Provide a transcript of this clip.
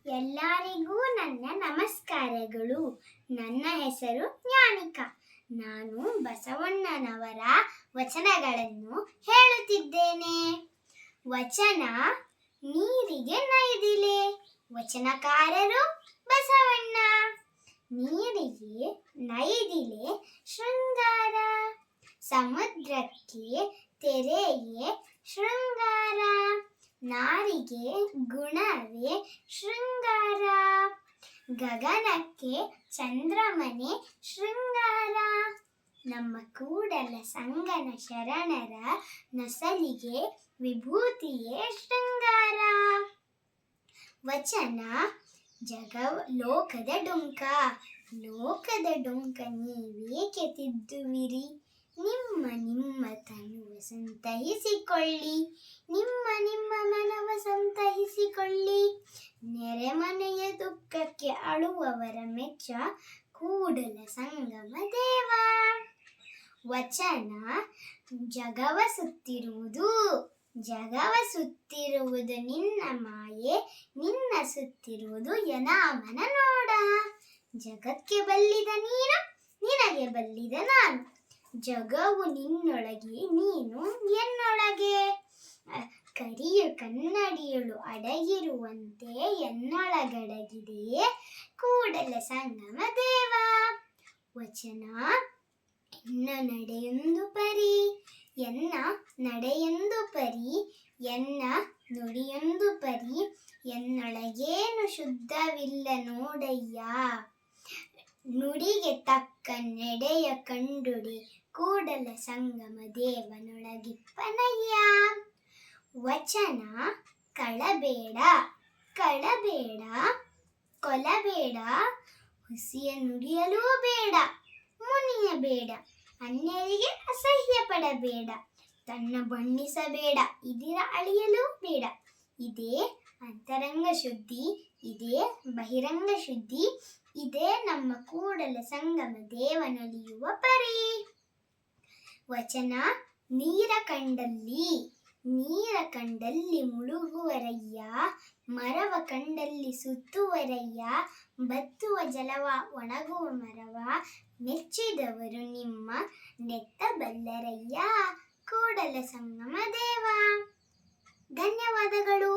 ಎಲ್ಲರಿಗೂ ನನ್ನ ನಮಸ್ಕಾರಗಳು. ನನ್ನ ಹೆಸರು ಜ್ಞಾನಿಕಾ. ನಾನು ಬಸವಣ್ಣನವರ ವಚನಗಳನ್ನು ಹೇಳುತ್ತಿದ್ದೇನೆ. ವಚನ ನೀರಿಗೆ ನೈದಿಲೆ. ವಚನಕಾರರು ಬಸವಣ್ಣ. ನೀರಿಗೆ ನೈದಿಲೆ ಶೃಂಗಾರ, ಸಮುದ್ರಕ್ಕೆ ತೆರೆಯೇ ಶೃಂಗಾರ, ನಾರಿಗೆ ಗುಣವೇ ಶೃಂಗಾರ, ಗಗನಕ್ಕೆ ಚಂದ್ರಮನೆ ಶೃಂಗಾರ, ನಮ್ಮ ಕೂಡಲ ಸಂಗನ ಶರಣರ ನಸಲಿಗೆ ವಿಭೂತಿಯೇ ಶೃಂಗಾರ. ವಚನ ಲೋಕದ ಡೊಂಕ. ಲೋಕದ ಡೊಂಕ ನೀವೇಕೆ ತಿದ್ದುವಿರಿ? ನಿಮ್ಮ ನಿಮ್ಮ ತನುವ ಸಂತೈಸಿಕೊಳ್ಳಿ, ನಿಮ್ಮ ನಿಮ್ಮ ಮನವ ಸಂತೈಸಿಕೊಳ್ಳಿ. ನೆರೆಮನೆಯ ದುಃಖಕ್ಕೆ ಅಳುವವರ ಮೆಚ್ಚ ಕೂಡಲ ಸಂಗಮ ದೇವ. ವಚನ ಜಗವ ಸುತ್ತಿರುವುದು. ಜಗವ ಸುತ್ತಿರುವುದು ನಿನ್ನ ಮಾಯೆ, ನಿನ್ನ ಸುತ್ತಿರುವುದು ಯನಾಮನ ನೋಡ. ಜಗಕ್ಕೆ ಬಲ್ಲಿದ ನೀನು, ನಿನಗೆ ಬಲ್ಲಿದ ನಾನು. ಜಗವು ನಿನ್ನೊಳಗೆ, ನೀನು ಎನ್ನೊಳಗೆ. ಕರಿಯು ಕನ್ನಡಿಯಳು ಅಡಗಿರುವಂತೆ ಎನ್ನೊಳಗಡಗಿದೆ ಕೂಡಲ ಸಂಗಮ ದೇವ. ವಚನ ಎನ್ನ ನಡೆಯೊಂದು ಪರಿ, ಎನ್ನ ನಡೆಯೊಂದು ಪರಿ, ಎನ್ನ ನುಡಿಯೊಂದು ಪರಿ, ಎನ್ನೊಳಗೇನು ಶುದ್ಧವಿಲ್ಲ ನೋಡಯ್ಯ. ನುಡಿಗೆ ತಕ್ಕ ನಡೆಯ ಕಂಡುಡಿ ಕೂಡಲ ಸಂಗಮ ದೇವನೊಳಗಿಪ್ಪನಯ್ಯ. ವಚನ ಕಳಬೇಡ, ಕಳಬೇಡ, ಕೊಲಬೇಡ, ಹುಸಿಯ ನುಡಿಯಲೂ ಬೇಡ, ಮುನಿಯಬೇಡ, ಅನ್ಯರಿಗೆ ಅಸಹ್ಯ ಪಡಬೇಡ, ತನ್ನ ಬಣ್ಣಿಸಬೇಡ, ಇದಿರ ಅಳಿಯಲೂ ಬೇಡ. ಇದೇ ಅಂತರಂಗ ಶುದ್ಧಿ, ಇದೇ ಬಹಿರಂಗ ಶುದ್ಧಿ, ಇದೇ ನಮ್ಮ ಕೂಡಲ ಸಂಗಮ ದೇವನೊಲಿಯುವ ಪರಿ. ವಚನ ನೀರ ಕಂಡಲ್ಲಿ, ನೀರ ಕಂಡಲ್ಲಿ ಮುಳುಗುವರಯ್ಯ, ಮರವ ಕಂಡಲ್ಲಿ ಸುತ್ತುವರಯ್ಯ, ಬತ್ತುವ ಜಲವ ಒಣಗುವ ಮರವ ಮೆಚ್ಚಿದವರು ನಿಮ್ಮ ನೆತ್ತ ಬಲ್ಲರಯ್ಯ ಕೂಡಲ ಸಂಗಮ ದೇವ. ಧನ್ಯವಾದಗಳು.